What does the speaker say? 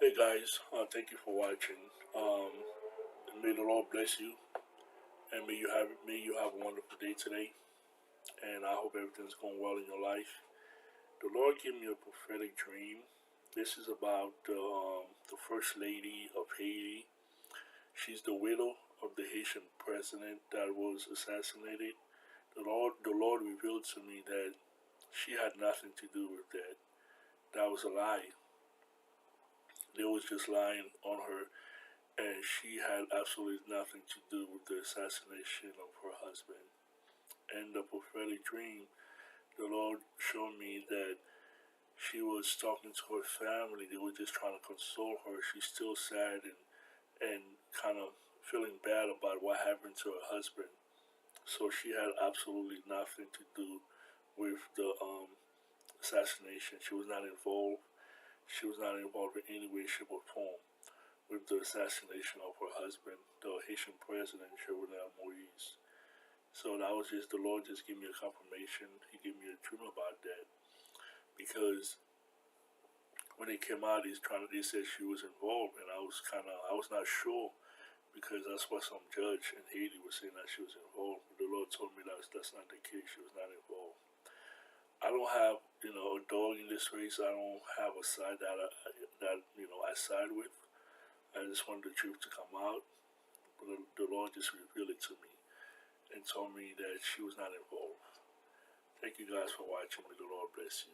Hey guys, thank you for watching. And may the Lord bless you, and may you have a wonderful day today. And I hope everything's going well in your life. The Lord gave me a prophetic dream. This is about the first lady of Haiti. She's the widow of the Haitian president that was assassinated. The Lord revealed to me that she had nothing to do with that. That was a lie. They was just lying on her, and she had absolutely nothing to do with the assassination of her husband. In the prophetic dream, the Lord showed me that she was talking to her family. They were just trying to console her. She's still sad and kind of feeling bad about what happened to her husband. So she had absolutely nothing to do with the assassination. She was not involved. She was not involved in any way, shape, or form with the assassination of her husband, the Haitian president, Jovenel Moise. So that was just the Lord just gave me a confirmation. He gave me a dream about that because when it came out, they said she was involved, and I was not sure because that's what some judge in Haiti was saying that she was involved. But the Lord told me that's not the case. She was not involved. I don't have a dog in this race. I don't have a side that I side with. I just wanted the truth to come out, but the Lord just revealed it to me and told me that she was not involved. Thank you guys for watching. May the Lord bless you.